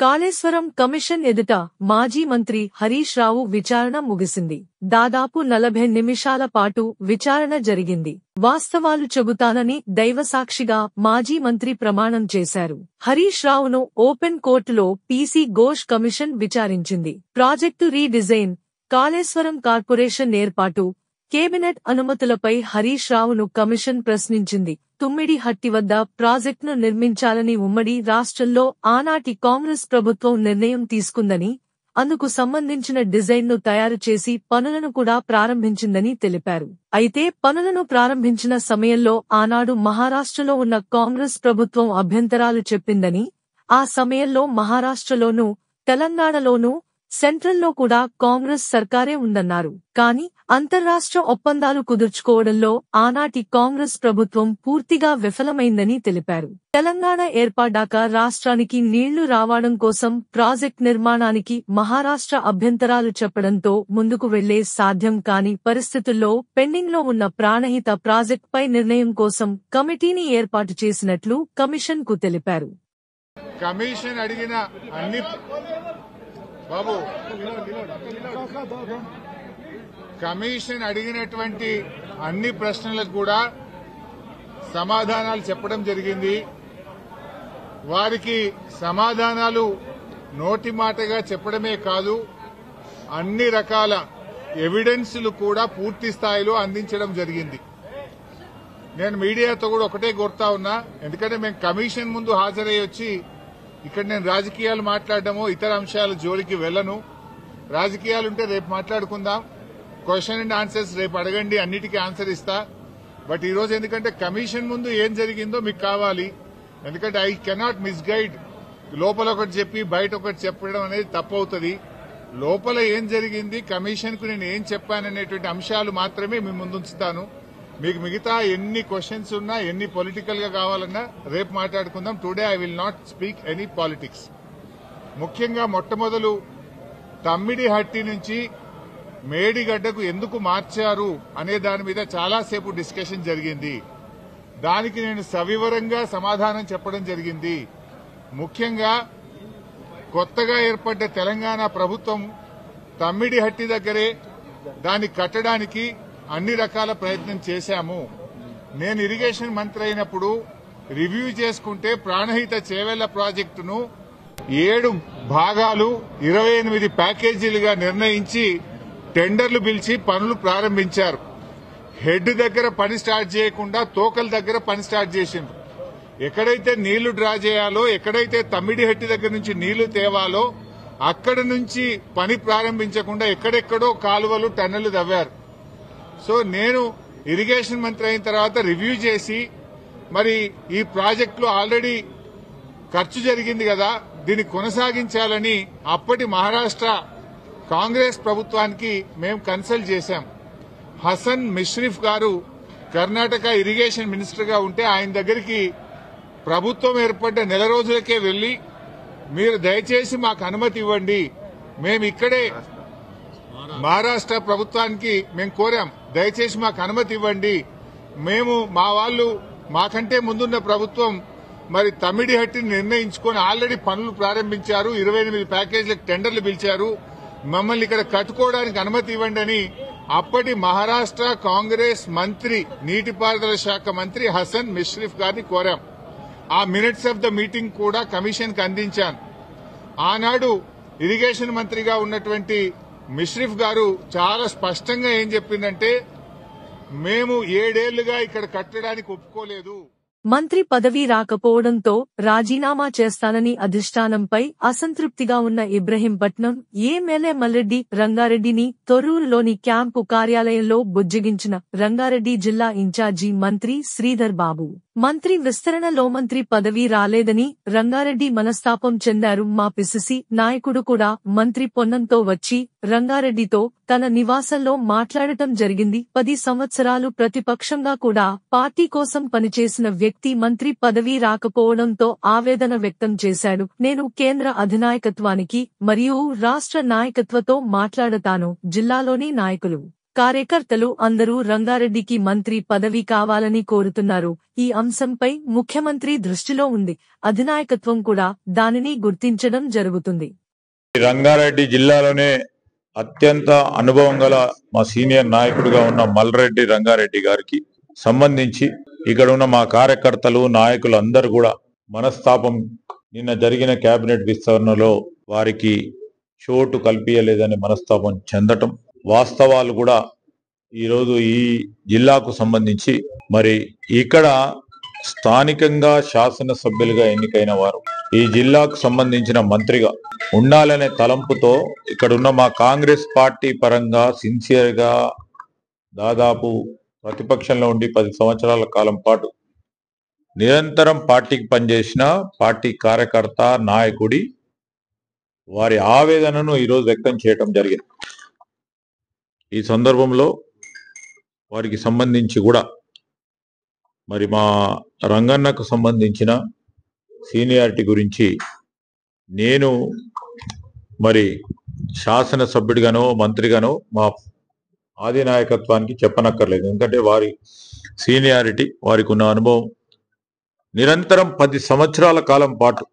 Kaleshwaram commission ఎదుట మాజీ మంత్రి హరీష్ రావు విచారణ ముగిసింది. దాదాపు 40 నిమిషాల పాటు విచారణ జరిగింది. వాస్తవాలు చెబుతానని దైవసాక్షిగా మాజీ మంత్రి ప్రమాణం చేశారు. హరీష్ రావును ఓపెన్ కోర్టులో పీసీ ఘోష్ కమిషన్ విచారించింది. ప్రాజెక్టు రీడిజైన్, కాళేశ్వరం కార్పొరేషన్ ఏర్పాటు, కేబినెట్ అనుమతులపై హరీష్ రావును కమిషన్ ప్రశ్నించింది. తుమ్మిడిహట్టి వద్ద ప్రాజెక్టును నిర్మించాలని ఉమ్మడి రాష్ట్రంలో ఆనాటి కాంగ్రెస్ ప్రభుత్వం నిర్ణయం తీసుకుందని, అందుకు సంబంధించిన డిజైన్ను తయారు చేసి పనులను కూడా ప్రారంభించిందని తెలిపారు. అయితే పనులను ప్రారంభించిన సమయంలో ఆనాడు మహారాష్ట్రలో ఉన్న కాంగ్రెస్ ప్రభుత్వం అభ్యంతరాలు చెప్పిందని, ఆ సమయంలో మహారాష్ట్రలోనూ తెలంగాణలోనూ సెంట్రల్లో కూడా కాంగ్రెస్ సర్కారే ఉందన్నారు. కానీ అంతర్రాష్ట్ర ఒప్పందాలు కుదుర్చుకోవడంలో ఆనాటి కాంగ్రెస్ ప్రభుత్వం పూర్తిగా విఫలమైందని తెలిపారు. తెలంగాణ ఏర్పడ్డాక రాష్ట్రానికి నీళ్లు రావడం కోసం ప్రాజెక్ట్ నిర్మాణానికి మహారాష్ట్ర అభ్యంతరాలు చెప్పడంతో ముందుకు వెళ్లే సాధ్యం కాని పరిస్థితుల్లో పెండింగ్లో ఉన్న ప్రాణహిత ప్రాజెక్టుపై నిర్ణయం కోసం కమిటీని ఏర్పాటు చేసినట్లు కమిషన్ కు తెలిపారు. కమిషన్ అడిగిన అన్ని కమిషన్ అడిగినటువంటి అన్ని ప్రశ్నలకు కూడా సమాధానాలు చెప్పడం జరిగింది. వారికి సమాధానాలు నోటి మాటగా చెప్పడమే కాదు, అన్ని రకాల ఎవిడెన్స్లు కూడా పూర్తి స్థాయిలో అందించడం జరిగింది. నేను మీడియాతో కూడా ఒకటే కోరుతా ఉన్నా, ఎందుకంటే మేము కమిషన్ ముందు హాజరై వచ్చి ఇక్కడ నేను రాజకీయాలు మాట్లాడడమో ఇతర అంశాల జోలికి వెళ్లను. రాజకీయాలుంటే రేపు మాట్లాడుకుందాం, క్వశ్చన్ అండ్ ఆన్సర్స్ రేపు అడగండి, అన్నిటికీ ఆన్సర్ ఇస్తా. బట్ ఈరోజు ఎందుకంటే కమిషన్ ముందు ఏం జరిగిందో మీకు కావాలి, ఎందుకంటే ఐ కెనాట్ మిస్గైడ్. లోపల ఒకటి చెప్పి బయట ఒకటి చెప్పడం అనేది తప్పవుతుంది. లోపల ఏం జరిగింది, కమిషన్ కు నేను ఏం చెప్పాననేటువంటి అంశాలు మాత్రమే మీ ముందుంచుతాను. మీకు మిగతా ఎన్ని క్వశ్చన్స్ ఉన్నా, ఎన్ని పొలిటికల్ గా కావాలన్నా రేపు మాట్లాడుకుందాం. Today I will not speak any politics. ముఖ్యంగా మొట్టమొదలు తమ్మిడిహట్టి నుంచి మేడిగడ్డకు ఎందుకు మార్చారు అనే దాని మీద చాలాసేపు డిస్కషన్ జరిగింది. దానికి నేను సవివరంగా సమాధానం చెప్పడం జరిగింది. ముఖ్యంగా కొత్తగా ఏర్పడ్డ తెలంగాణ ప్రభుత్వం తమ్మిడిహట్టి దగ్గరే దాన్ని కట్టడానికి అన్ని రకాల ప్రయత్నం చేశాము. నేను ఇరిగేషన్ మంత్రి అయినప్పుడు రివ్యూ చేసుకుంటే ప్రాణహిత చేవెళ్ల ప్రాజెక్టును 7 భాగాలు 28 ప్యాకేజీలుగా నిర్ణయించి టెండర్లు పిలిచి పనులు ప్రారంభించారు. హెడ్ దగ్గర పని స్టార్ట్ చేయకుండా తోకల దగ్గర పని స్టార్ట్ చేసిండ్రు. ఎక్కడైతే నీళ్లు డ్రా చేయాలో, ఎక్కడైతే తమ్మిడిహట్టి దగ్గర నుంచి నీళ్లు తేవాలో అక్కడి నుంచి పని ప్రారంభించకుండా ఎక్కడెక్కడో కాలువలు టన్నెలు తవ్వారు. సో నేను ఇరిగేషన్ మంత్రి అయిన తర్వాత రివ్యూ చేసి, మరి ఈ ప్రాజెక్టులో ఆల్రెడీ ఖర్చు జరిగింది కదా, దీన్ని కొనసాగించాలని అప్పటి మహారాష్ట్ర కాంగ్రెస్ ప్రభుత్వానికి మేము కన్సల్ట్ చేశాం. హసన్ మిష్రిఫ్ గారు కర్ణాటక ఇరిగేషన్ మినిస్టర్ గా ఉంటే ఆయన దగ్గరికి ప్రభుత్వం ఏర్పడ్డ నెల రోజులకే వెళ్లి, మీరు దయచేసి మాకు అనుమతి ఇవ్వండి, మేము ఇక్కడే మహారాష్ట్ర ప్రభుత్వానికి మేము కోరాం, దయచేసి మాకు అనుమతి ఇవ్వండి, మేము మా వాళ్ళు మాకంటే ముందున్న ప్రభుత్వం మరి తమ్మిడిహట్టిని నిర్ణయించుకొని ఆల్రెడీ పనులు ప్రారంభించారు, 28 ప్యాకేజీలకు టెండర్లు పిలిచారు, మమ్మల్ని ఇక్కడ కట్టుకోవడానికి అనుమతి ఇవ్వండి అని అప్పటి మహారాష్ట్ర కాంగ్రెస్ మంత్రి, నీటిపారుదల శాఖ మంత్రి హసన్ మిష్రిఫ్ గారిని కోరాం. ఆ మినిట్స్ ఆఫ్ ద మీటింగ్ కూడా కమిషన్ కు అందించాను. ఆనాడు ఇరిగేషన్ మంత్రిగా ఉన్నటువంటి మిష్రిఫ్ గారు చాలా స్పష్టంగా ఏం చెప్పిందంటే, మేము 7 ఏళ్లుగా ఇక్కడ కట్టడానికి ఒప్పుకోలేదు. మంత్రి పదవి రాకపోవడంతో రాజీనామా చేస్తానని అధిష్టానంపై అసంతృప్తిగా ఉన్న ఇబ్రహీంపట్నం ఎమ్మెల్యే మల్రెడ్డి రంగారెడ్డిని తొర్రూరులోని క్యాంపు కార్యాలయంలో బుజ్జగించిన రంగారెడ్డి జిల్లా ఇన్ఛార్జి మంత్రి శ్రీధర్ బాబు. మంత్రి విస్తరణలో మంత్రి పదవి రాలేదని రంగారెడ్డి మనస్తాపం చెందారు. మా పిసిసి నాయకుడు కూడా మంత్రి పొన్నంతో వచ్చి రంగారెడ్డితో తన నివాసంలో మాట్లాడటం జరిగింది. 10 సంవత్సరాలు ప్రతిపక్షంగా కూడా పార్టీ కోసం పనిచేసిన వ్యక్తి మంత్రి పదవి రాకపోవడంతో ఆవేదన వ్యక్తం చేశాడు. నేను కేంద్ర అధినాయకత్వానికి మరియు రాష్ట్ర నాయకత్వంతో మాట్లాడతాను. జిల్లాలోని నాయకులు కార్యకర్తలు అందరూ రంగారెడ్డికి మంత్రి పదవి కావాలని కోరుతున్నారు. ఈ అంశంపై ముఖ్యమంత్రి దృష్టిలో ఉంది. అధినాయకత్వం కూడా దానిని గుర్తించడం జరుగుతుంది. రంగారెడ్డి జిల్లాలోనే అత్యంత అనుభవం గల మా సీనియర్ నాయకుడిగా ఉన్న మల్రెడ్డి రంగారెడ్డి గారికి సంబంధించి ఇక్కడ ఉన్న మా కార్యకర్తలు నాయకులు అందరూ కూడా మనస్తాపం, నిన్న జరిగిన కేబినెట్ విస్తరణలో వారికి చోటు కల్పించలేదని మనస్తాపం చెందటం, వాస్తవాలు కూడా ఈరోజు ఈ జిల్లాకు సంబంధించి మరి ఇక్కడ స్థానికంగా శాసనసభ్యులుగా ఎన్నికైన వారు ఈ జిల్లాకు సంబంధించిన మంత్రిగా ఉండాలనే తలంపుతో ఇక్కడ ఉన్న మా కాంగ్రెస్ పార్టీ పరంగా సిన్సియర్ గా దాదాపు ప్రతిపక్షంలో ఉండి 10 సంవత్సరాల కాలం పాటు నిరంతరం పార్టీకి పనిచేసిన పార్టీ కార్యకర్త నాయకుడి వారి ఆవేదనను ఈరోజు వ్యక్తం చేయటం జరిగింది. ఈ సందర్భంలో వారికి సంబంధించి కూడా మరి మా రంగన్నకు సంబంధించిన సీనియారిటీ గురించి నేను మరి శాసనసభ్యుడిగానో మంత్రిగానో మా ఆది నాయకత్వానికి చెప్పనక్కర్లేదు. ఎందుకంటే వారి సీనియారిటీ, వారికి ఉన్న అనుభవం, నిరంతరం 10 సంవత్సరాల కాలం పాటు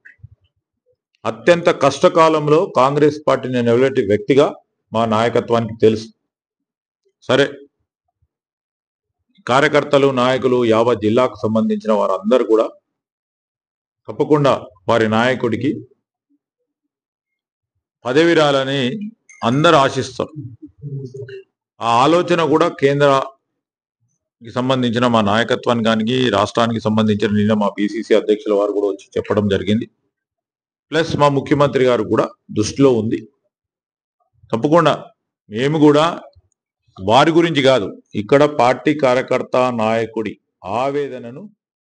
అత్యంత కష్టకాలంలో కాంగ్రెస్ పార్టీని నిలబెట్టే వ్యక్తిగా మా నాయకత్వానికి తెలుసు. సరే, కార్యకర్తలు నాయకులు యావత్ జిల్లాకు సంబంధించిన వారందరూ కూడా తప్పకుండా వారి నాయకుడికి పదవి రాలని అందరూ ఆశిస్తారు. ఆ ఆలోచన కూడా కేంద్రానికి సంబంధించిన మా నాయకత్వానికి కానీ రాష్ట్రానికి సంబంధించిన నిన్న మా పిసిసి అధ్యక్షుల వారు కూడా వచ్చి చెప్పడం జరిగింది. ప్లస్ మా ముఖ్యమంత్రి గారు కూడా దృష్టిలో ఉంది. తప్పకుండా మేము కూడా వారి గురించి కాదు, ఇక్కడ పార్టీ కార్యకర్త నాయకుడి ఆవేదనను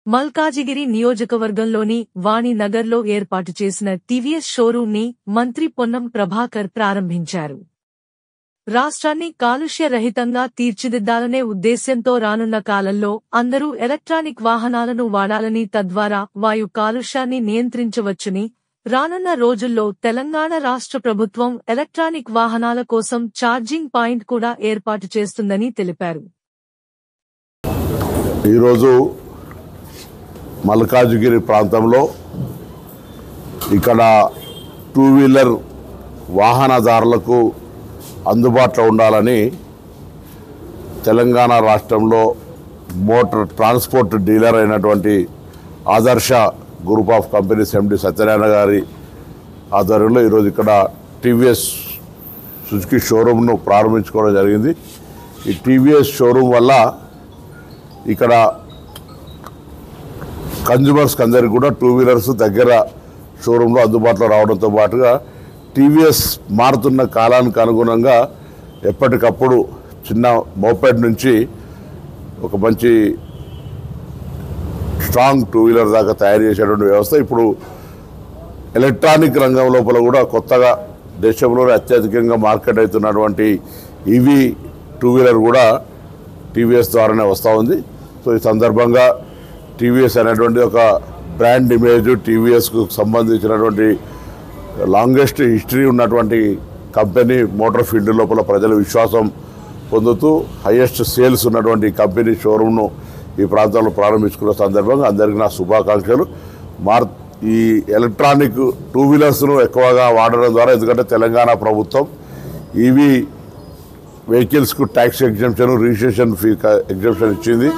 మల్కాజిగిరి నియోజకవర్గంలోని వాణినగర్లో ఏర్పాటు చేసిన టీవీఎస్ షోరూం ని మంత్రి పొన్నం ప్రభాకర్ ప్రారంభించారు. రాష్ట్రాన్ని కాలుష్య రహితంగా తీర్చిదిద్దాలనే ఉద్దేశ్యంతో రానున్న కాలంలో అందరూ ఎలక్ట్రానిక్ వాహనాలను వాడాలని, తద్వారా వాయు కాలుష్యాన్ని నియంత్రించవచ్చుని, రానున్న రోజుల్లో తెలంగాణ రాష్ట్ర ప్రభుత్వం ఎలక్ట్రానిక్ వాహనాల కోసం ఛార్జింగ్ పాయింట్ కూడా ఏర్పాటు చేస్తుందని తెలిపారు. ఈరోజు మల్కాజిగిరి ప్రాంతంలో ఇక్కడ 2 వీలర్ వాహనదారులకు అందుబాటులో ఉండాలని తెలంగాణ రాష్ట్రంలో మోటార్ ట్రాన్స్పోర్ట్ డీలర్ అయినటువంటి ఆదర్శ గ్రూప్ ఆఫ్ కంపెనీస్ ఎండి సత్యనారాయణ గారి ఆధ్వర్యంలో ఈరోజు ఇక్కడ టీవీఎస్ సుజుకి షోరూమ్ను ప్రారంభించుకోవడం జరిగింది. ఈ టీవీఎస్ షోరూమ్ వల్ల ఇక్కడ కన్జ్యూమర్స్కి అందరికీ కూడా 2 వీలర్స్ దగ్గర షోరూంలో అందుబాటులో రావడంతో పాటుగా టీవీఎస్ మారుతున్న కాలానికి అనుగుణంగా ఎప్పటికప్పుడు చిన్న మోపెడ్ నుంచి ఒక మంచి స్ట్రాంగ్ 2 వీలర్ దాకా తయారు చేసేటువంటి వ్యవస్థ ఇప్పుడు ఎలక్ట్రానిక్ రంగం లోపల కూడా కొత్తగా దేశంలోనే అత్యధికంగా మార్కెట్ అవుతున్నటువంటి ఈవీ 2 వీలర్ కూడా టీవీఎస్ ద్వారానే వస్తూ ఉంది. సో ఈ సందర్భంగా టీవీఎస్ అనేటువంటి ఒక బ్రాండ్ ఇమేజ్, టీవీఎస్కు సంబంధించినటువంటి లాంగెస్ట్ హిస్టరీ ఉన్నటువంటి కంపెనీ, మోటార్ ఫీల్డ్ లోపల ప్రజల విశ్వాసం పొందుతూ హైయెస్ట్ సేల్స్ ఉన్నటువంటి కంపెనీ షోరూమ్ను ఈ ప్రాంతంలో ప్రారంభించుకున్న సందర్భంగా అందరికీ నా శుభాకాంక్షలు. ఈ ఎలక్ట్రానిక్ 2 వీలర్స్ను ఎక్కువగా వాడడం ద్వారా, ఎందుకంటే తెలంగాణ ప్రభుత్వం ఈవీ వెహికల్స్కు tax exemption, registration fee exemption ఇచ్చింది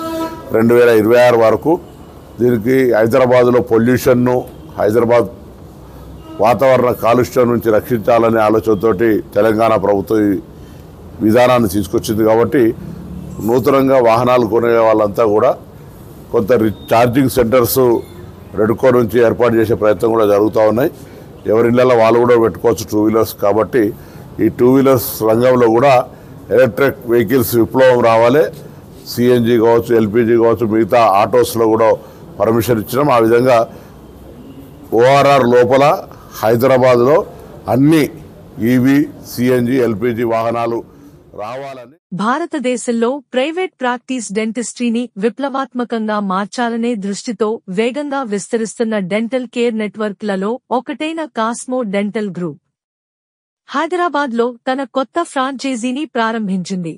2026 వరకు. దీనికి హైదరాబాద్లో పొల్యూషన్ను, హైదరాబాద్ వాతావరణ కాలుష్యం నుంచి రక్షించాలనే ఆలోచనతోటి తెలంగాణ ప్రభుత్వం ఈ విధానాన్ని తీసుకొచ్చింది. కాబట్టి నూతనంగా వాహనాలు కొనే వాళ్ళంతా కూడా కొంత ఛార్జింగ్ సెంటర్స్ రెడ్కో నుంచి ఏర్పాటు చేసే ప్రయత్నం కూడా జరుగుతూ ఉన్నాయి. ఎవరిళ్ళలో వాళ్ళు కూడా పెట్టుకోవచ్చు 2 వీలర్స్. కాబట్టి ఈ 2 వీలర్స్ రంగంలో కూడా ఎలక్ట్రిక్ వెహికల్స్ విప్లవం రావాలి. సిఎన్జి కావచ్చు, ఎల్పిజి కావచ్చు, మిగతా ఆటోస్లో కూడా పర్మిషన్ ఇచ్చినాం. ఆ విధంగా ఓఆర్ఆర్ లోపల హైదరాబాద్లో అన్ని ఈవీ, సిఎన్జి, ఎల్పిజి వాహనాలు రావాలని భారతదేశంలో ప్రైవేట్ ప్రాక్టీస్ డెంటిస్ట్రీని విప్లవాత్మకంగా మార్చాలనే దృష్టితో వేగంగా విస్తరిస్తున్న డెంటల్ కేర్ నెట్వర్క్లలో ఒకటైన కాస్మో డెంటల్ గ్రూప్ హైదరాబాద్లో తన కొత్త ఫ్రాంచైజీని ప్రారంభించింది.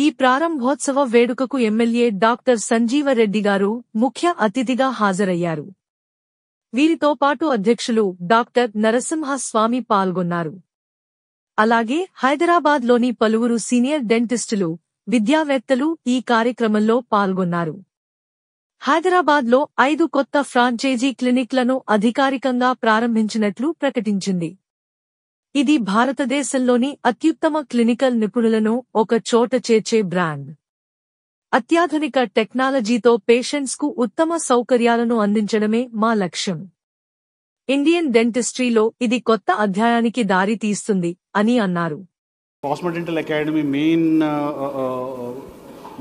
ఈ ప్రారంభోత్సవ వేడుకకు ఎమ్మెల్యే డాక్టర్ సంజీవరెడ్డి గారు ముఖ్య అతిథిగా హాజరయ్యారు. వీరితో పాటు అధ్యక్షులు డాక్టర్ నరసింహస్వామి పాల్గొన్నారు. అలాగే హైదరాబాద్లోని పలువురు సీనియర్ డెంటిస్టులు, విద్యావేత్తలు ఈ కార్యక్రమంలో పాల్గొన్నారు. హైదరాబాద్లో 5 కొత్త ఫ్రాంచైజీ క్లినిక్లను అధికారికంగా ప్రారంభించినట్లు ప్రకటించింది. ఇది భారతదేశంలోని అత్యుత్తమ క్లినికల్ నిపుణులను ఒక చోట చేర్చే బ్రాండ్. అత్యాధునిక టెక్నాలజీతో పేషెంట్స్కు ఉత్తమ సౌకర్యాలను అందించడమే మా లక్ష్యం. ఇండియన్ డెంటిస్ట్రీలో ఇది కొత్త అధ్యాయానికి దారి తీస్తుంది అని అన్నారు. Cosmo Dental Academy main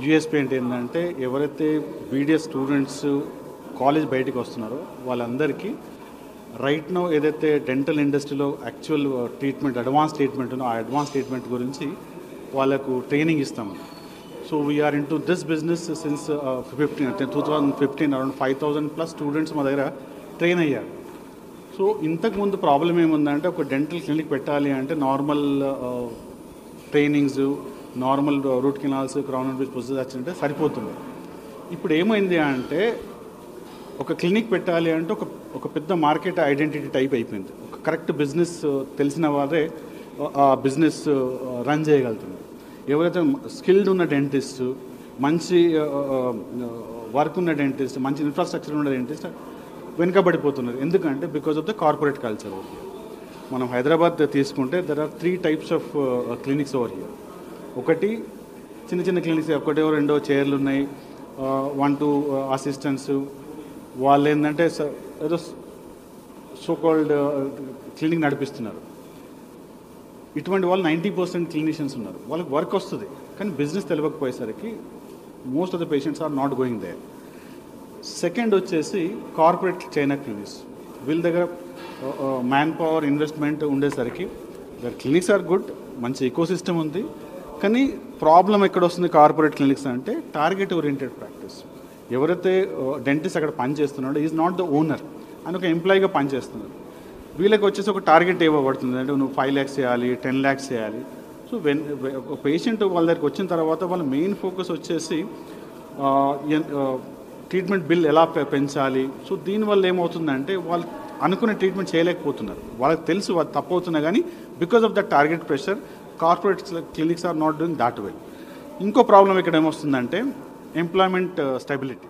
USP ఏంటంటే ఎవరైతే బీడిఎస్ స్టూడెంట్స్ కాలేజ్ బయటకు వస్తున్నారో వాళ్ళందరికీ రైట్ నౌ ఏదైతే డెంటల్ ఇండస్ట్రీలో యాక్చువల్ ట్రీట్మెంట్, అడ్వాన్స్ ట్రీట్మెంట్ ఉందో ఆ అడ్వాన్స్ ట్రీట్మెంట్ గురించి వాళ్ళకు ట్రైనింగ్ ఇస్తాము. So we are into this business since 2015 around 5,000+ students మా దగ్గర ట్రైన్ అయ్యారు. సో ఇంతకుముందు ప్రాబ్లం ఏముందంటే ఒక డెంటల్ క్లినిక్ పెట్టాలి అంటే normal trainings, normal route canals, crown and bridge procedure వచ్చింటే సరిపోతుంది. ఇప్పుడు ఏమైంది అంటే ఒక క్లినిక్ పెట్టాలి అంటే ఒక పెద్ద మార్కెట్ ఐడెంటిటీ టైప్ అయిపోయింది. ఒక కరెక్ట్ బిజినెస్ తెలిసిన వారే ఆ బిజినెస్ రన్ చేయగలుగుతున్నారు. ఎవరైతే స్కిల్డ్ ఉన్న డెంటిస్ట్, మంచి వర్క్ ఉన్న డెంటిస్ట్, మంచి ఇన్ఫ్రాస్ట్రక్చర్ ఉన్న డెంటిస్ట్ వెనుకబడిపోతున్నారు. ఎందుకంటే because of the corporate culture. మనం హైదరాబాద్ తీసుకుంటే there are 3 types of clinics over here. ఒకటి చిన్న చిన్న క్లినిక్స్, ఒకటో రెండో చైర్లు ఉన్నాయి, 1-2 అసిస్టెంట్స్. వాళ్ళు ఏంటంటే ఏదో సో కాల్డ్ క్లినిక్ నడిపిస్తున్నారు. ఇటువంటి వాళ్ళు 90% క్లినిషియన్స్ ఉన్నారు. వాళ్ళకి వర్క్ వస్తుంది కానీ బిజినెస్ తెలియకపోయేసరికి most of the patients are not going there. Second వచ్చేసి కార్పొరేట్ చైనా క్లినిక్స్. వీళ్ళ దగ్గర మ్యాన్ పవర్, ఇన్వెస్ట్మెంట్ ఉండేసరికి దర్ క్లినిక్స్ ఆర్ గుడ్, మంచి ఎకోసిస్టమ్ ఉంది. కానీ ప్రాబ్లం ఎక్కడ వస్తుంది కార్పొరేట్ క్లినిక్స్ అంటే టార్గెట్ ఓరియంటెడ్ ప్రాక్టీస్. ఎవరైతే డెంటిస్ట్ అక్కడ పనిచేస్తున్నాడో ఈజ్ నాట్ ద ఓనర్, అని ఒక ఎంప్లాయీగా పనిచేస్తున్నారు. వీళ్ళకి వచ్చేసి ఒక టార్గెట్ ఇవ్వబడుతుంది, అంటే నువ్వు 5 lakhs చేయాలి, 10 lakhs చేయాలి. సో పేషెంట్ వాళ్ళ దగ్గరికి వచ్చిన తర్వాత వాళ్ళ మెయిన్ ఫోకస్ వచ్చేసి ట్రీట్మెంట్ బిల్ ఎలా పెంచాలి. సో దీనివల్ల ఏమవుతుందంటే వాళ్ళు అనుకునే ట్రీట్మెంట్ చేయలేకపోతున్నారు. వాళ్ళకి తెలుసు వాళ్ళు తప్పు అవుతున్నా కానీ because of the target pressure corporate clinics are not doing that well. ఇంకో ప్రాబ్లం ఇక్కడ ఏమొస్తుందంటే ఎంప్లాయ్మెంట్ స్టెబిలిటీ.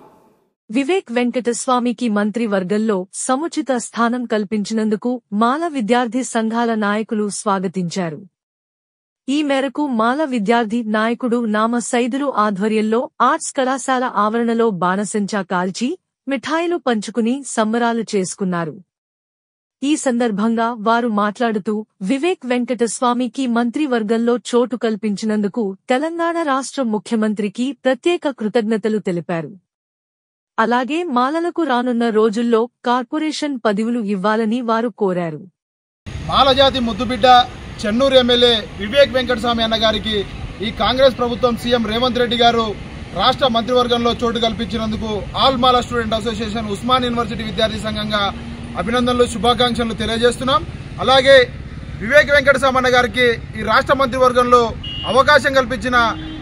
వివేక్ వెంకటస్వామికి మంత్రివర్గంలో సముచిత స్థానం కల్పించినందుకు మాల విద్యార్థి సంఘాల నాయకులు స్వాగతించారు. ఈ మేరకు మాల విద్యార్థి నాయకుడు నామ సైదులు ఆధ్వర్యంలో ఆర్ట్స్ కళాశాల ఆవరణలో బాణసంచా కాల్చి మిఠాయిలు పంచుకుని సంబరాలు చేసుకున్నారు. ఈ సందర్భంగా వారు మాట్లాడుతూ వివేక్ వెంకటస్వామికి మంత్రివర్గంలో చోటు కల్పించినందుకు తెలంగాణ రాష్ట్ర ముఖ్యమంత్రికి ప్రత్యేక కృతజ్ఞతలు తెలిపారు. అలాగే మాలలకు రానున్న రోజుల్లో కార్పొరేషన్ పదవులు ఇవ్వాలని వారు కోరారు. మాలజాతి ముద్దుబిడ్డ చెన్నూరు ఎమ్మెల్యే వివేక్ వెంకటస్వామి అన్న గారికి ఈ కాంగ్రెస్ ప్రభుత్వం సీఎం రేవంత్ రెడ్డి గారు రాష్ట్ర మంత్రివర్గంలో చోటు కల్పించినందుకు ఆల్ మాలా స్టూడెంట్ అసోసియేషన్, ఉస్మాన్ యూనివర్సిటీ విద్యార్థి సంఘంగా అభినందనలు, శుభాకాంక్షలు తెలియజేస్తున్నాం. అలాగే వివేక్ వెంకటస్వామి అన్న గారికి ఈ రాష్ట్ర మంత్రివర్గంలో అవకాశం కల్పించిన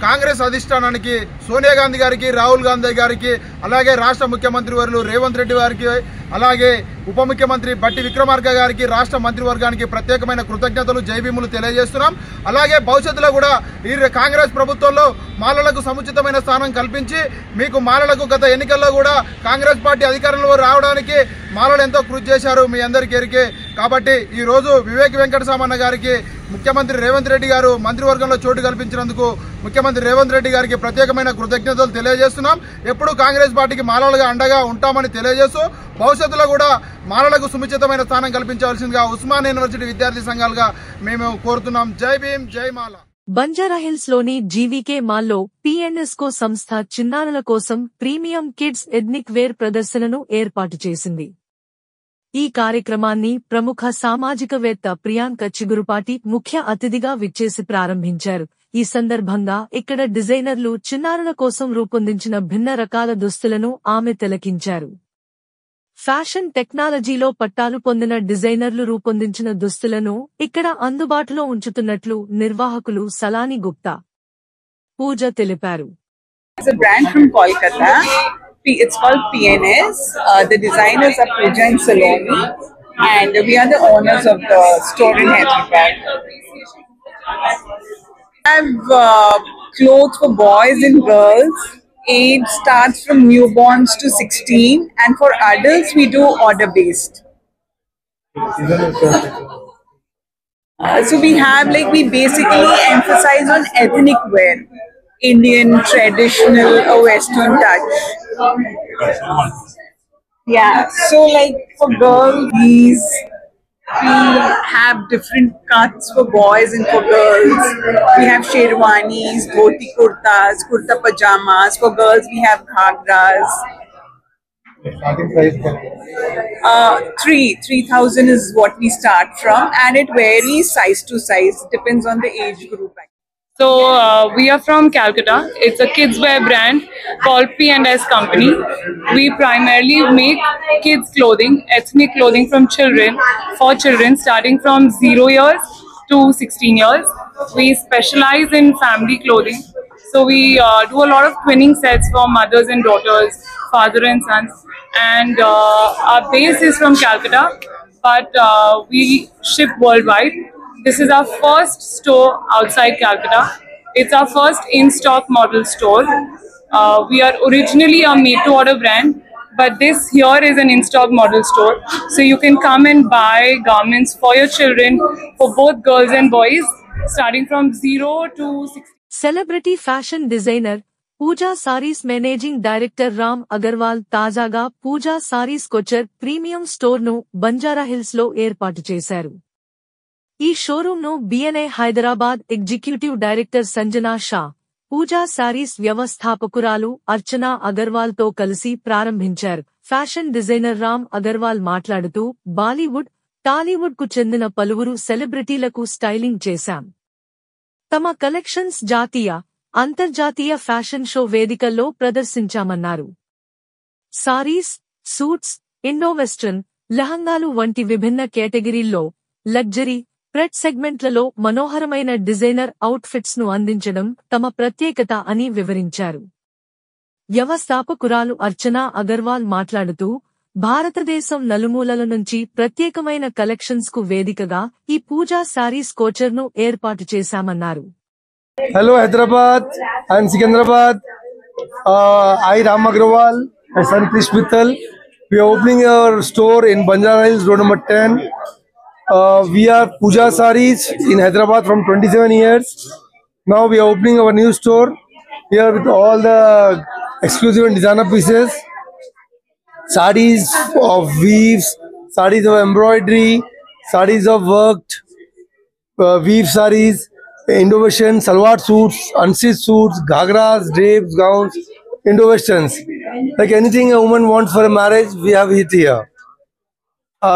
కాంగ్రెస్ అధిష్టానానికి, సోనియా గాంధీ గారికి, రాహుల్ గాంధీ గారికి, అలాగే రాష్ట్ర ముఖ్యమంత్రి వర్యులు రేవంత్ రెడ్డి గారికి, అలాగే ఉప ముఖ్యమంత్రి బట్టి విక్రమార్క గారికి, రాష్ట్ర మంత్రివర్గానికి ప్రత్యేకమైన కృతజ్ఞతలు, జైభీములు తెలియజేస్తున్నాం. అలాగే భవిష్యత్తులో కూడా ఈ కాంగ్రెస్ ప్రభుత్వంలో మాలలకు సముచితమైన స్థానం కల్పించి, మీకు మాలలకు గత ఎన్నికల్లో కూడా కాంగ్రెస్ పార్టీ అధికారంలో రావడానికి మాలలు ఎంతో కృషి చేశారు, మీ అందరికీ ఎరికే. కాబట్టి ఈ రోజు వివేక్ వెంకటస్వామి అన్న గారికి ముఖ్యమంత్రి రేవంత్ రెడ్డి గారు మంత్రివర్గంలో చోటు కల్పించినందుకు ముఖ్యమంత్రి రేవంత్ రెడ్డి గారికి ప్రత్యేకమైన కృతజ్ఞతలు తెలియజేస్తున్నాం. ఎప్పుడూ కాంగ్రెస్ పార్టీకి మాలలుగా అండగా ఉంటామని తెలియజేస్తూ భవిష్యత్తులో కూడా మాలలకు సముచితమైన స్థానం కల్పించవలసిందిగా ఉస్మాన్ యూనివర్సిటీ విద్యార్థి సంఘాలుగా మేము కోరుతున్నాం. జై భీమ్, జై మాల. బంజారాహిల్స్ లోని జీవీకే మాల్లో పిఎన్ఎస్కో సంస్థ చిన్నారుల కోసం ప్రీమియం కిడ్స్ ఎథ్నిక్ వేర్ ప్రదర్శనను ఏర్పాటు చేసింది. ఈ కార్యక్రమాన్ని ప్రముఖ సామాజికవేత్త ప్రియాంక చిగురుపాటి ముఖ్య అతిథిగా విచ్చేసి ప్రారంభించారు. ఈ సందర్భంగా ఇక్కడ డిజైనర్లు చిన్నారుల కోసం రూపొందించిన భిన్న రకాల దుస్తులను ఆమె తిలకించారు. ఫ్యాషన్ టెక్నాలజీలో పట్టాలు పొందిన డిజైనర్లు రూపొందించిన దుస్తులను ఇక్కడ అందుబాటులో ఉంచుతున్నట్లు నిర్వాహకులు సలాని గుప్తా, పూజ తెలిపారు. It's a brand from Kolkata. It's called PNS. The designers are Pooja and Saloni, and we are the owners of the store in Hyderabad. We have clothes for boys and girls. Age starts from newborns to 16, and for adults we do order based. So we basically emphasize on ethnic wear, Indian, traditional, or Western touch. Yeah, so for girls, we have different cuts for boys and for girls. We have sherwanis, dhoti kurtas, kurta pajamas. For girls, we have ghagras. Starting price 3,000 is what we start from, and it varies size to size, depends on the age group. So we are from Calcutta. It's a kids wear brand called P&S Company. We primarily make kids clothing, ethnic clothing for children starting from 0 years to 16 years. We specialize in family clothing. So we do a lot of twinning sets for mothers and daughters, father and sons. And our base is from Calcutta, but we ship worldwide. This is our first store outside Calcutta. It's our first in-stock model store. We are originally a made-to-order brand, but this here is an in-stock model store. So you can come and buy garments for your children, for both girls and boys, starting from 0 to 16. Celebrity fashion designer Pooja Sarees managing director Ram Agarwal తాజాగా Pooja Sarees couture premium store ను బంజారాహిల్స్ లో ఏర్పాటు చేశారు. ఈ showroom ను B N A Hyderabad executive director Sanjana Shah, Pooja Sarees వ్యవస్థాపకురాలు అర్చనా అగర్వాల్ తో కలిసి ప్రారంభించారు. ఫ్యాషన్ డిజైనర్ రామ్ అగర్వాల్ మాట్లాడుతూ బాలీవుడ్, టాలీవుడ్ కు చెందిన పలువురు సెలబ్రిటీలకు స్టైలింగ్ చేశాం. తమ కలెక్షన్స్ జాతీయ, అంతర్జాతీయ ఫ్యాషన్ షో వేదికల్లో ప్రదర్శించామన్నారు. సారీస్, సూట్స్, ఇండోవెస్టర్న్, లెహంగాలు వంటి విభిన్న కేటగిరీల్లో లగ్జరీ, ప్రెట్ సెగ్మెంట్లలో మనోహరమైన డిజైనర్ అవుట్ఫిట్స్ ను అందించడం తమ ప్రత్యేకత అని వివరించారు. వ్యవస్థాపకురాలు అర్చనా అగర్వాల్ మాట్లాడుతూ భారతదేశం నలుమూలల నుంచి ప్రత్యేకమైన కలెక్షన్స్ కు వేదికగా ఈ పూజా సారీస్ కోచర్ ను ఏర్పాటు చేశామన్నారు. Hello Hyderabad, I am Secunderabad. I Ram Agrawal, my son Krish Mittal. We are opening our store in Banjara Hills, road number 10. We are Puja Sarees in Hyderabad from 27 years. Now we are opening our new store here with all the exclusive and designer pieces. Sarees of weaves, sarees of embroidery, sarees of worked weave sarees, Indo-Western, salwar suits, unstitched suits, ghagras, drapes, gowns, Indo-Westerns. Like anything a woman wants for a marriage, we have it here.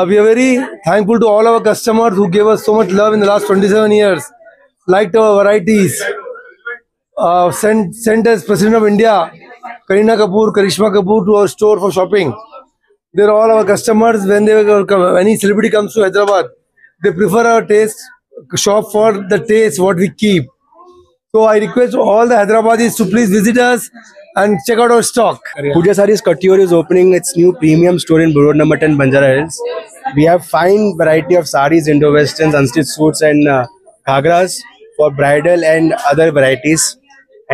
We are very thankful to all our customers who gave us so much love in the last 27 years. Liked our varieties. Sent as President of India, Kareena Kapoor, Karishma Kapoor to our store for shopping. They're all our customers. When any celebrity comes to Hyderabad, they prefer our taste, shop for the taste what we keep. So I request all the Hyderabadis to please visit us and check out our stock. Puja Sarees Couture is opening its new premium store in road number 10 Banjara Hills. We have fine variety of sarees, Indo-Westerns, unstitched suits and ghagras for bridal and other varieties.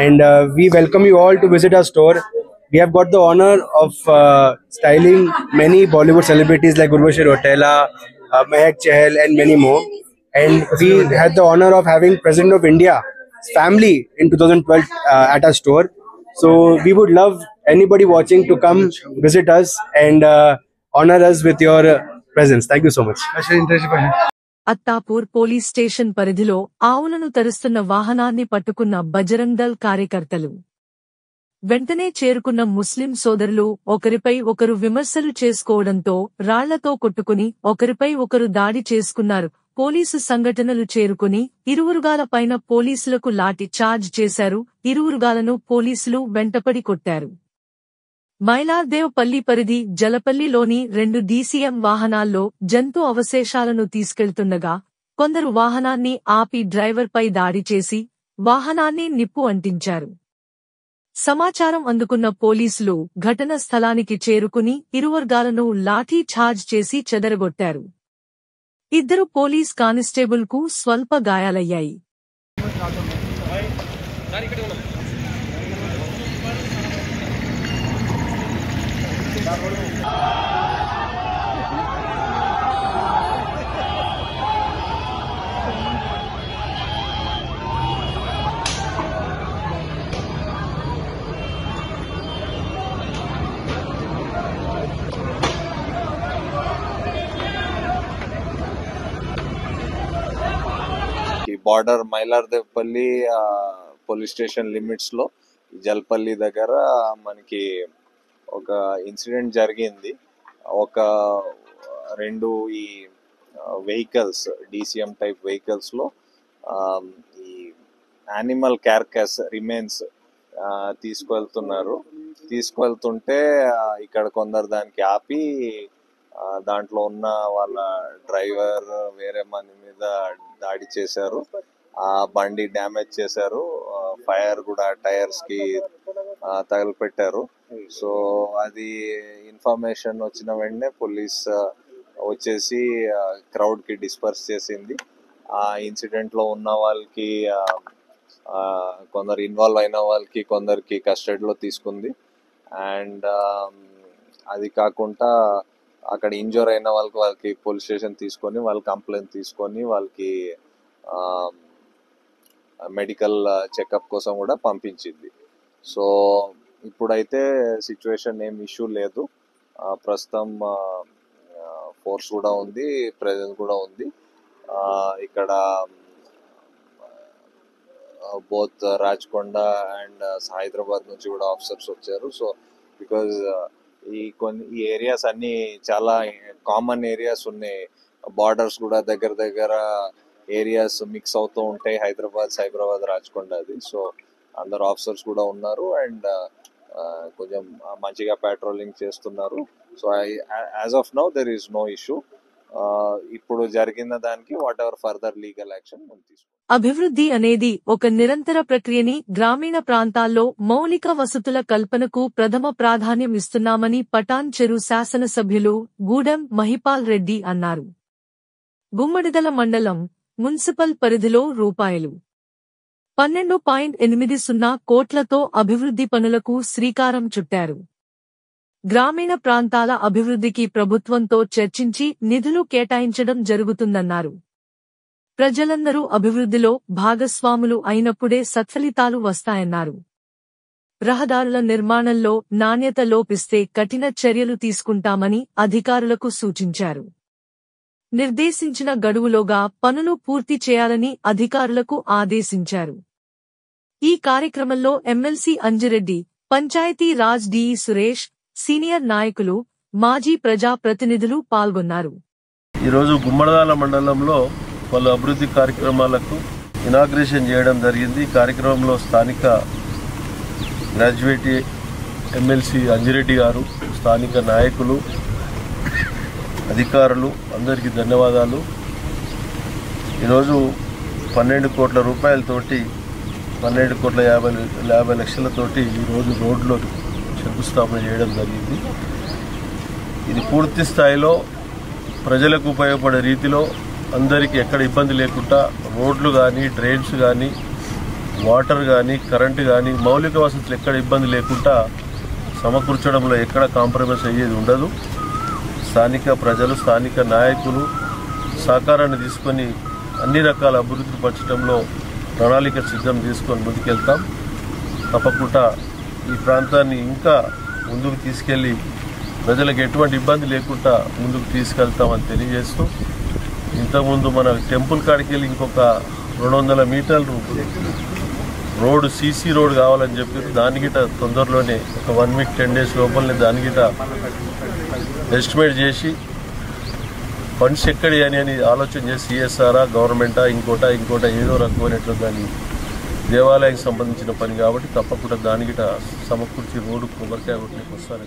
And we welcome you all to visit our store. We have got the honor of styling many Bollywood celebrities like Urvashi Rotela, Mehak Chahal and many more. And we had the honor of having President of India family in 2012 at our store. So we would love anybody watching to come visit us and honor us with your presence. Thank you so much. Attapur police station పరిధిలో ఆవులను తరుస్తున్న వాహనాన్ని పట్టుకున్న బజరంగ్ దళ్ కార్యకర్తలు. వెంటనే చేరుకున్న ముస్లిం సోదరులు ఒకరిపై ఒకరు విమర్శలు చేసుకోవడంతో రాళ్లతో కొట్టుకుని ఒకరిపై ఒకరు దాడి చేసుకున్నారు. పోలీసు సంఘటనలు చేరుకుని ఇరువురుగాలపైన పోలీసులకు లాఠీ చార్జ్ చేశారు. ఇరువురుగాలను పోలీసులు వెంటపడి కొట్టారు. మైలార్దేవ్ పల్లి పరిధి జలపల్లిలోని 2 DCM వాహనాల్లో జంతు అవశేషాలను తీసుకెళ్తుండగా కొందరు వాహనాన్ని ఆపి డ్రైవర్పై దాడి చేసి వాహనాన్ని నిప్పు అంటించారు. సమాచారం అందుకున్న పోలీసులు ఘటన స్థలానికి చేరుకుని ఇరువర్గాలను లాఠీ ఛార్జ్ చేసి చెదరగొట్టారు. 2 పోలీస్ కానిస్టేబుల్కు స్వల్ప గాయాలయ్యాయి. బార్డర్ మైలార్దేపల్లి పోలీస్ స్టేషన్ లిమిట్స్ లో జల్పల్లి దగ్గర మనకి ఒక ఇన్సిడెంట్ జరిగింది. ఒక 2 ఈ వెహికల్స్ DCM టైప్ వెహికల్స్ లో ఈ యానిమల్ క్యార్కస్ రిమైన్స్ తీసుకువెళ్తుంటే ఇక్కడ కొందరు దానికి ఆపి దాంట్లో ఉన్న వాళ్ళ డ్రైవర్ వేరే మంది మీద దాడి చేశారు. ఆ బండి డ్యామేజ్ చేశారు. ఫైర్ కూడా టైర్స్ కి తగలపెట్టారు. సో అది ఇన్ఫర్మేషన్ వచ్చిన వెంటనే పోలీస్ వచ్చేసి క్రౌడ్ కి డిస్పర్స్ చేసింది. ఆ ఇన్సిడెంట్ లో ఉన్న వాళ్ళకి కొందరు ఇన్వాల్వ్ అయిన వాళ్ళకి కొందరికి కస్టడీలో తీసుకుంది. అండ్ అది కాకుండా అక్కడ ఇంజూర్ అయిన వాళ్ళకి పోలీస్ స్టేషన్ తీసుకొని వాళ్ళ కంప్లైంట్ తీసుకొని వాళ్ళకి మెడికల్ చెకప్ కోసం కూడా పంపించింది. సో ఇప్పుడైతే సిచ్యువేషన్ ఏం ఇష్యూ లేదు. ప్రస్తుతం ఫోర్స్ కూడా ఉంది, ప్రెజెన్స్ కూడా ఉంది. ఇక్కడ బోత్ రాచకొండ అండ్ హైదరాబాద్ నుంచి కూడా ఆఫీసర్స్ వచ్చారు. సో బికాజ్ ఈ ఏరియాస్ అన్ని చాలా కామన్ ఏరియాస్ ఉన్నాయి. బార్డర్స్ కూడా దగ్గర ఏరియాస్ మిక్స్ అవుతూ ఉంటాయి. సైబరాబాద్ రాచకొండ అది. సో అందరు ఆఫీసర్స్ కూడా ఉన్నారు అండ్ కొంచెం మంచిగా పెట్రోలింగ్ చేస్తున్నారు. So as of now there is no issue. ఇప్పుడు జరిగిన దానికి whatever further legal action తీసుకుంటాం. అభివృద్ధి అనేది ఒక నిరంతర ప్రక్రియని గ్రామీణ ప్రాంతాల్లో మౌలిక వసతుల కల్పనకు ప్రథమ ప్రాధాన్యం ఇస్తున్నామని పటాన్ చెరు శాసనసభ్యులు గూడెం మహిపాల్ రెడ్డి అన్నారు. గుమ్మడిదల మండలం మున్సిపల్ పరిధిలో ₹12.80 కోట్లతో అభివృద్ధి పనులకు శ్రీకారం చుట్టారు. గ్రామీణ ప్రాంతాల అభివృద్ధికి ప్రభుత్వంతో చర్చించి నిధులు కేటాయించడం జరుగుతుందన్నారు. ప్రజలందరూ అభివృద్ధిలో భాగస్వాములు అయినప్పుడే సత్ఫలితాలు వస్తాయన్నారు. రహదారుల నిర్మాణంలో నాణ్యత లోపిస్తే కఠిన చర్యలు తీసుకుంటామని అధికారులకు సూచించారు. నిర్దేశించిన గడువులోగా పనులు పూర్తి చేయాలని అధికారులకు ఆదేశించారు. ఈ కార్యక్రమంలో MLC Anji Reddy, panchayati raj DE Suresh, senior నాయకులు, మాజీ ప్రజా ప్రతినిధులు పాల్గొన్నారు. ఈరోజు గుమ్మడిదల మండలంలో పలు అభివృద్ధి కార్యక్రమాలకు ఇనాగ్రేషన్ చేయడం జరిగింది. ఈ కార్యక్రమంలో స్థానిక గ్రాడ్యుయేట్ ఎమ్మెల్సీ అంజిరెడ్డి గారు, స్థానిక నాయకులు, అధికారులు అందరికీ ధన్యవాదాలు. ఈరోజు 12 కోట్ల రూపాయలతోటి 12,50 లక్షలతోటి ఈరోజు రోడ్లో శంకుస్థాపన చేయడం జరిగింది. ఇది పూర్తి స్థాయిలో ప్రజలకు ఉపయోగపడే రీతిలో అందరికీ ఎక్కడ ఇబ్బంది లేకుండా రోడ్లు కానీ, డ్రైన్స్ కానీ, వాటర్ కానీ, కరెంటు కానీ, మౌలిక వసతులు ఎక్కడ ఇబ్బంది లేకుండా సమకూర్చడంలో ఎక్కడ కాంప్రమైజ్ అయ్యేది ఉండదు. స్థానిక ప్రజలు, స్థానిక నాయకులు సహకారాన్ని తీసుకొని అన్ని రకాల అభివృద్ధి పరచడంలో ప్రణాళిక సిద్ధం చేసుకొని ముందుకెళ్తాం. తప్పకుండా ఈ ప్రాంతాన్ని ఇంకా ముందుకు తీసుకెళ్లి ప్రజలకు ఎటువంటి ఇబ్బంది లేకుండా ముందుకు తీసుకెళ్తామని తెలియజేస్తూ, ఇంతకుముందు మన టెంపుల్ కాడికి వెళ్ళి ఇంకొక 200 మీటర్లు రోడ్డు సీసీ రోడ్ కావాలని చెప్పి దానికిట తొందరలోనే ఒక 1 వీక్ 10 డేస్ లోపలనే దానికిట ఎస్టిమేట్ చేసి ఫండ్స్ ఎక్కడి అని ఆలోచన చేసి సిఎస్ఆరా, గవర్నమెంటా, ఇంకోటా ఏదో రకమైనట్లు దాన్ని దేవాలయానికి సంబంధించిన పని కాబట్టి తప్పకుండా దానికిట సమకూర్చి రోడ్డు కొబ్బరికాయ కొట్టి వస్తారు.